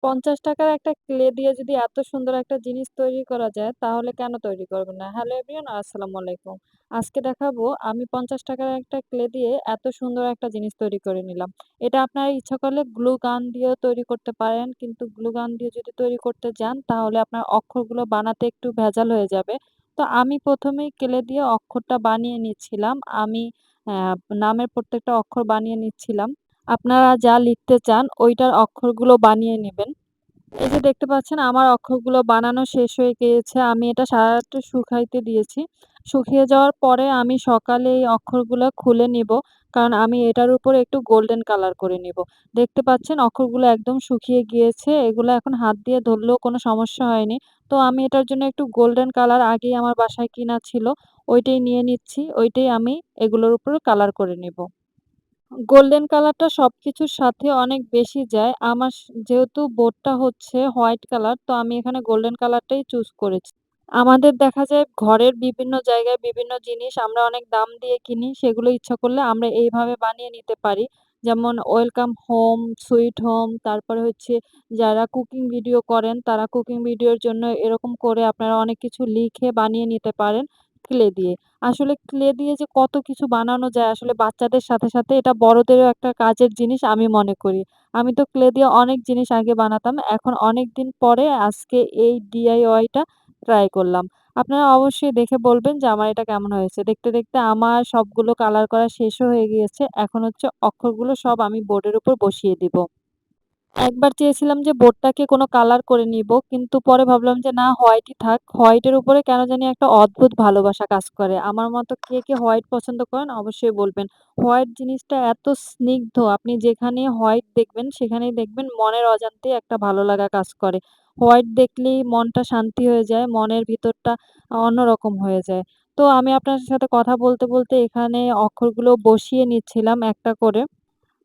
৳৫০ র একটা ক্লে দিয়ে যদি এত সুন্দর একটা জিনিস তৈরি করা যায়, তাহলে কেন তৈরি করবেন না? হ্যালো এভরিওয়ান, আসসালামু আলাইকুম। আজকে দেখাবো আমি ৳৫০ র একটা ক্লে দিয়ে এত সুন্দর একটা জিনিস তৈরি করে নিলাম। এটা আপনারা ইচ্ছা করলে গ্লু গান দিয়েও তৈরি করতে পারেন। কিন্তু গ্লু গান দিয়ে যদি তৈরি করতে যান, তাহলে আপনার অক্ষরগুলো বানাতে একটু ভেজাল হয়ে যাবে। তো আমি ১ম এই ক্লে দিয়ে অক্ষরটা বানিয়ে নিচ্ছিলাম। আমি অ্যা নামের প্রত্যেকটা অক্ষর বানিয়ে নিচ্ছিলাম। আপনারা যা লিখতে চান ওইটার অক্ষরগুলো বানিয়ে নিবেন। এই যে দেখতে পাচ্ছেন আমার অক্ষরগুলো বানানো শেষ হয়ে গিয়েছে। আমি এটা সারারাত্র শুকাইতে দিয়েছি। শুকিয়ে যাওয়ার পরে আমি সকালে এই অক্ষরগুলো খুলে নিবো। কারণ আমি এটার উপরে একটু গোল্ডেন কালার করে নিবো। দেখতে পাচ্ছেন অক্ষরগুলো একদম শুকিয়ে গিয়েছে। এগুলো এখন হাত দিয়ে ধরলেও কোনো সমস্যা হয়নি। তো আমি এটার জন্য একটু গোল্ডেন কালার আগেই আমার বাসায় কিনা ছিল। ওইটাই নিয়ে নিচ্ছি। ওইটাই আমি এগুলোর উপরে কালার করে নিবো। গোল্ডেন কালারটা সবকিছুর সাথে অনেক বেশি যায়। আমার যেহেতু বোর্ডটা হচ্ছে হোয়াইট কালার, তো আমি এখানে গোল্ডেন কালারটাই চুজ করেছি। আমাদের দেখা যায় ঘরের বিভিন্ন জায়গায় বিভিন্ন জিনিস আমরা অনেক দাম দিয়ে কিনি। সেগুলো ইচ্ছা করলে আমরা এইভাবে বানিয়ে নিতে পারি। যেমন ওয়েলকাম হোম, সুইট হোম, তারপরে হচ্ছে যারা কুকিং ভিডিও করেন, তারা কুকিং ভিডিওর জন্য এরকম করে আপনারা অনেক কিছু লিখে বানিয়ে নিতে পারেন ক্লে দিয়ে। আসলে ক্লে দিয়ে যে কত কিছু বানানো যায় আসলে বাচ্চাদের সাথে, সাথে এটা বড়দেরও একটা কাজের জিনিস আমি মনে করি। আমি তো ক্লে দিয়ে অনেক জিনিস আগে বানাতাম। এখন অনেকদিন পরে আজকে এই DIY টা ট্রাই করলাম। আপনারা অবশ্যই দেখে বলবেন যে আমার এটা কেমন হয়েছে। দেখতে, দেখতে আমার সবগুলো কালার করা শেষও হয়ে গিয়েছে। এখন হচ্ছে অক্ষরগুলো সব আমি বোর্ডের উপর বসিয়ে দিব। একবার চেয়েছিলাম যে বোর্ডটাকে কোনো কালার করে নিবো। কিন্তু পরে ভাবলাম যে না হোয়াইটই থাক। হোয়াইটের উপরে কেন জানি একটা অদ্ভুত ভালোবাসা কাজ করে। আমার মতো কে, কে হোয়াইট পছন্দ করেন অবশ্যই বলবেন। হোয়াইট জিনিসটা এত স্নিগ্ধ আপনি যেখানে হোয়াইট দেখবেন সেখানেই দেখবেন মনের অজান্তেই একটা ভালো লাগা কাজ করে। হোয়াইট দেখলেই মনটা শান্তি হয়ে যায়, মনের ভিতরটা অন্যরকম হয়ে যায়। তো আমি আপনার সাথে কথা বলতে, বলতে এখানে অক্ষরগুলো বসিয়ে নিচ্ছিলাম একটা করে।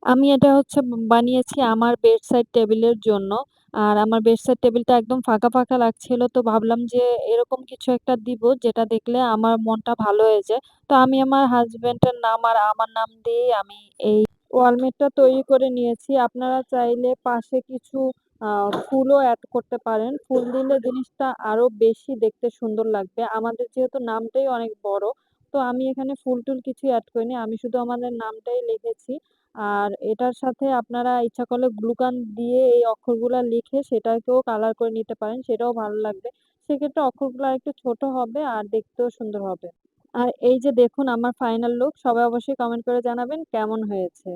আমি এটা হচ্ছে বানিয়েছি আমার বেডসাইড টেবিলের জন্য। আর আমার বেডসাইড টেবিলটা একদম ফাঁকা, ফাঁকা লাগছিল। তো ভাবলাম যে এরকম কিছু একটা দিব যেটা দেখলে আমার মনটা ভালো হয়ে যায়। তো আমি আমার হাসব্যান্ডের নাম আর আমার নাম দিয়েই আমি এই ওয়ালমেটটা তৈরি করে নিয়েছি। আপনারা চাইলে পাশে কিছু আ ফুলও এড করতে পারেন। ফুল দিলে জিনিসটা আরো বেশি দেখতে সুন্দর লাগবে। আমাদের যেহেতু নামটাই অনেক বড়, তো আমি এখানে ফুল-টুল কিছুই এড করিনি। আমি শুধু আমাদের নামটাই লিখেছি। আর এটার সাথে আপনারা ইচ্ছা করলে গ্লু গান দিয়ে এই অক্ষরগুলা লিখে সেটাকেও কালার করে নিতে পারেন, সেটাও ভালো লাগবে। সেক্ষেত্রে অক্ষরগুলো আরেকটু ছোট হবে আর দেখতেও সুন্দর হবে। আর এই যে দেখুন আমার ফাইনাল লুক, সবাই অবশ্যই কমেন্ট করে জানাবেন কেমন হয়েছে।